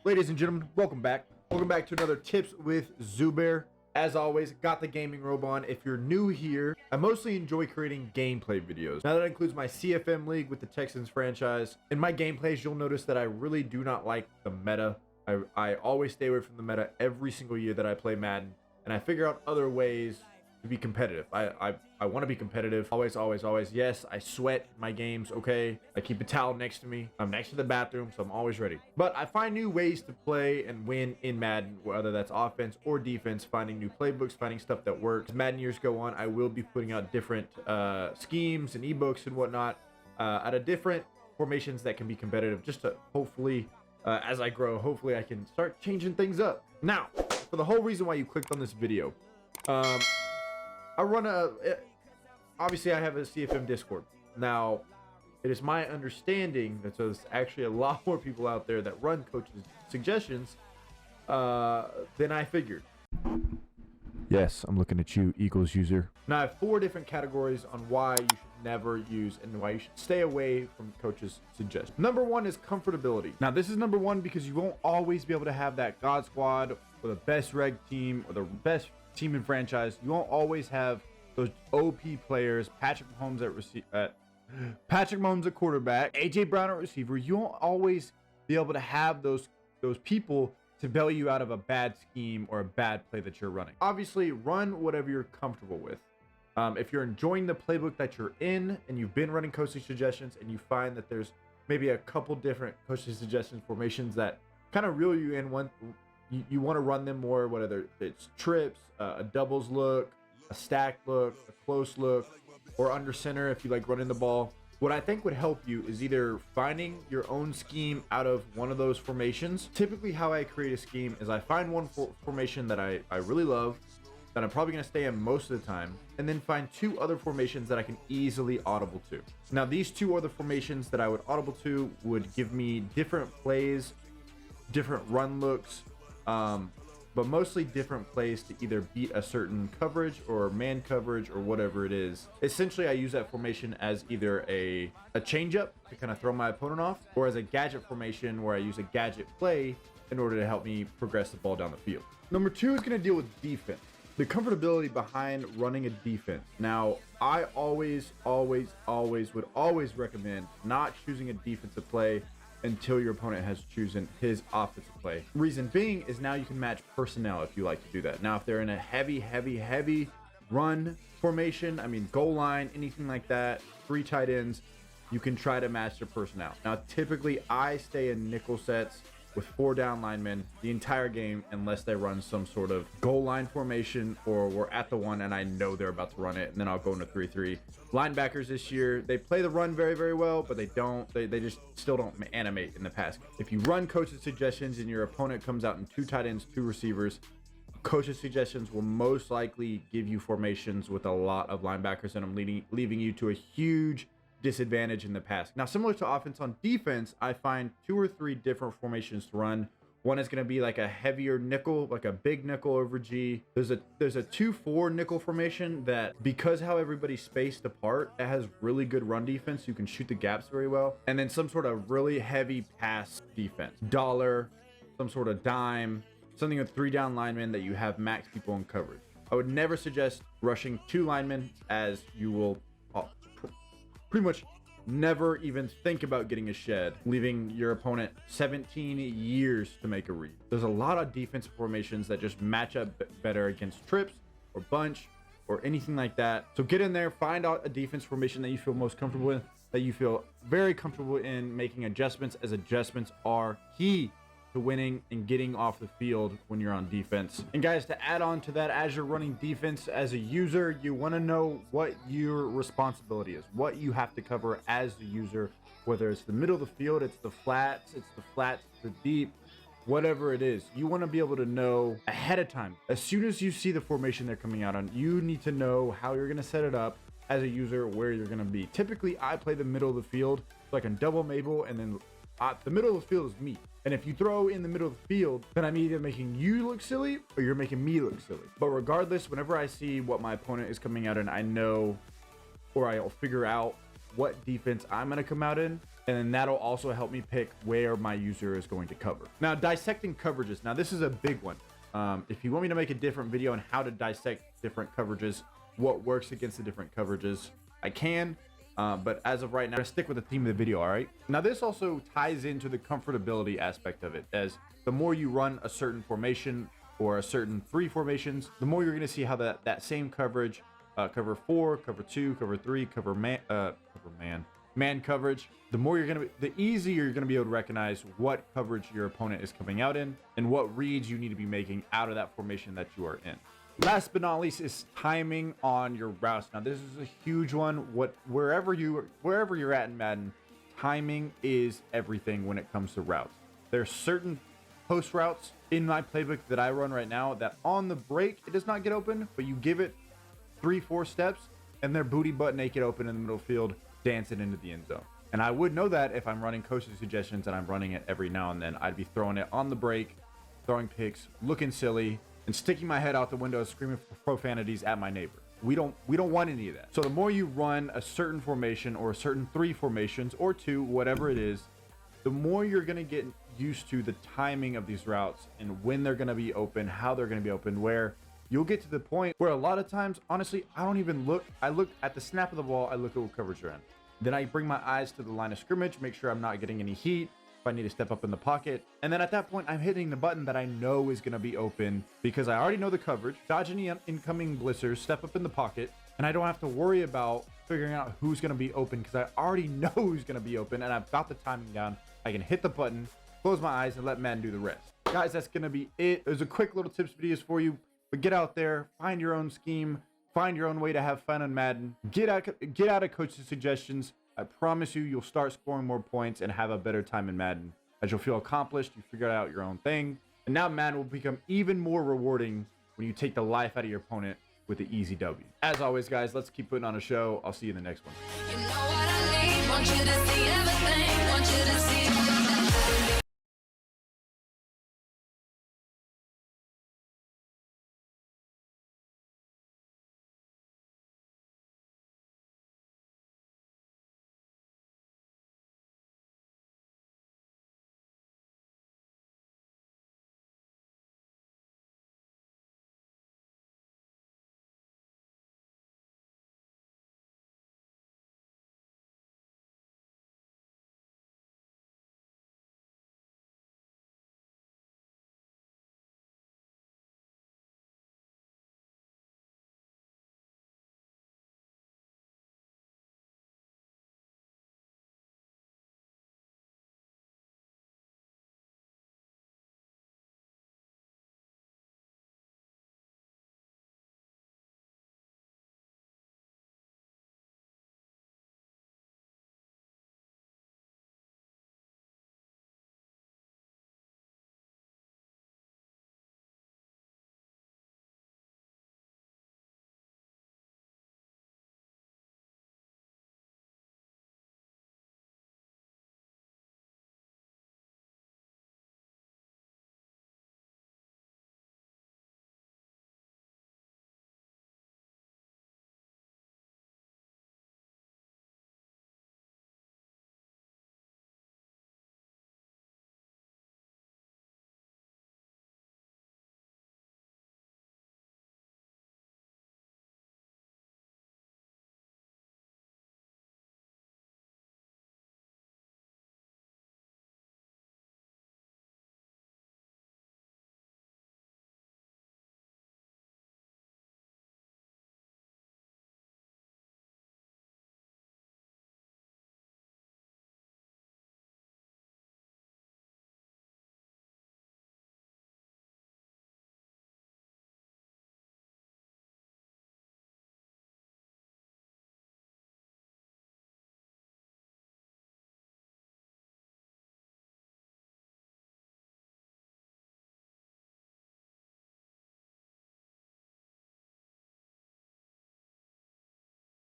Ladies and gentlemen, welcome back. Welcome back to another Tips with ZOOBEAR. As always, got the gaming robe on. If you're new here, I mostly enjoy creating gameplay videos. Now that includes my CFM league with the Texans franchise. In my gameplays, you'll notice that I really do not like the meta. I always stay away from the meta every single year that I play Madden, and I figure out other ways to be competitive. I want to be competitive. Always. Yes, I sweat in my games, okay? I keep a towel next to me. I'm next to the bathroom, so I'm always ready. But I find new ways to play and win in Madden, whether that's offense or defense, finding new playbooks, finding stuff that works. As Madden years go on, I will be putting out different schemes and ebooks and whatnot out of different formations that can be competitive, just to hopefully, as I grow, hopefully I can start changing things up. Now, for the whole reason why you clicked on this video, I run obviously I have a CFM Discord. Now, it is my understanding that there's actually a lot more people out there that run coaches' suggestions than I figured. Yes, I'm looking at you, Eagles user. Now, I have 4 different categories on why you should never use and why you should stay away from coaches' suggestions. Number 1 is comfortability. Now, this is number 1 because you won't always be able to have that God squad or the best reg team or the best team in franchise. You won't always have those OP players. Patrick Mahomes at quarterback, AJ Brown at receiver. You won't always be able to have those people to bail you out of a bad scheme or a bad play that you're running. Obviously, run whatever you're comfortable with. If you're enjoying the playbook that you're in and you've been running coaching suggestions and you find that there's maybe a couple different coaching suggestion formations that kind of reel you in, you want to run them more, whether it's trips, a doubles look, a stacked look, a close look, or under center if you like running the ball. What I think would help you is either finding your own scheme out of one of those formations. Typically how I create a scheme is I find one formation that I really love, that I'm probably going to stay in most of the time, and then find 2 other formations that I can easily audible to. Now, these 2 other formations that I would audible to would give me different plays, different run looks, but mostly different plays to either beat a certain coverage or man coverage or whatever it is. Essentially, I use that formation as either a changeup to kind of throw my opponent off, or as a gadget formation where I use a gadget play in order to help me progress the ball down the field. Number 2 is going to deal with defense. The comfortability behind running a defense. Now, I always would recommend not choosing a defensive play until your opponent has chosen his offensive play. Reason being is now you can match personnel if you like to do that. Now, if they're in a heavy run formation, I mean goal line, anything like that, 3 tight ends, you can try to match their personnel. Now, typically I stay in nickel sets with 4 down linemen the entire game unless they run some sort of goal line formation or we're at the 1 and I know they're about to run it, and then I'll go into 3-3. Linebackers this year, they play the run very well, but they just still don't animate in the pass. If you run coach's suggestions and your opponent comes out in 2 tight ends, 2 receivers, coach's suggestions will most likely give you formations with a lot of linebackers in them, leaving you to a huge disadvantage in the pass. Now, similar to offense, on defense, I find 2 or 3 different formations to run. One is going to be like a heavier nickel, like a big nickel over G. There's a 2-4 nickel formation that, because how everybody's spaced apart, it has really good run defense. You can shoot the gaps very well. And then some sort of really heavy pass defense. Dollar, some sort of dime, something with 3 down linemen that you have max people in coverage. I would never suggest rushing 2 linemen, as you will pretty much never even think about getting a shed, leaving your opponent 17 years to make a read. There's a lot of defensive formations that just match up better against trips or bunch or anything like that. So get in there, find out a defense formation that you feel most comfortable in, that you feel very comfortable in making adjustments, as adjustments are key to winning and getting off the field when you're on defense. And guys, to add on to that, as you're running defense as a user, you want to know what your responsibility is, what you have to cover as the user, whether it's the middle of the field, it's the flats, the deep, whatever it is. You want to be able to know ahead of time. As soon as you see the formation they're coming out on, you need to know how you're going to set it up as a user, where you're going to be. Typically, I play the middle of the field, so I can double Mabel, and then the middle of the field is me. And if you throw in the middle of the field, then I'm either making you look silly or you're making me look silly. But regardless, whenever I see what my opponent is coming out in, I know, or I'll figure out what defense I'm going to come out in. And then that'll also help me pick where my user is going to cover. Now, dissecting coverages. Now, this is a big one. If you want me to make a different video on how to dissect different coverages, what works against the different coverages, I can. But as of right now, I'm gonna stick with the theme of the video, all right? Now, this also ties into the comfortability aspect of it, as the more you run a certain formation or a certain 3 formations, the more you're gonna see how that same coverage, cover 4, cover 2, cover 3, man coverage, the easier you're gonna be able to recognize what coverage your opponent is coming out in and what reads you need to be making out of that formation that you are in. Last but not least is timing on your routes. Now, this is a huge one. Wherever you're at in Madden, timing is everything when it comes to routes. There's certain post routes in my playbook that I run right now that on the break, it does not get open, but you give it 3-4 steps and they're booty butt naked open in the middle field, dancing into the end zone. And I would know that if I'm running coaching suggestions and I'm running it every now and then. I'd be throwing it on the break, throwing picks, looking silly, and sticking my head out the window screaming profanities at my neighbor. We don't want any of that. So the more you run a certain formation or a certain 3 formations or 2, whatever it is, the more you're going to get used to the timing of these routes and when they're going to be open, how they're going to be open, where you'll get to the point where a lot of times, honestly, I don't even look. I look at the snap of the ball. I look at what coverage you're in. Then I bring my eyes to the line of scrimmage, make sure I'm not getting any heat, if I need to step up in the pocket. And then at that point, I'm hitting the button that I know is going to be open because I already know the coverage, dodge any incoming blitzers, step up in the pocket, and I don't have to worry about figuring out who's going to be open because I already know who's going to be open and I've got the timing down. I can hit the button, close my eyes, and let Madden do the rest. Guys, that's going to be it. There's a quick little tips videos for you, but get out there, find your own scheme, find your own way to have fun on Madden, get out of coach's suggestions. I promise you'll start scoring more points and have a better time in Madden as you'll feel accomplished. You figured out your own thing. And now Madden will become even more rewarding when you take the life out of your opponent with the easy W. As always, guys, let's keep putting on a show. I'll see you in the next one. You know what I need, want you to see everything, want you to see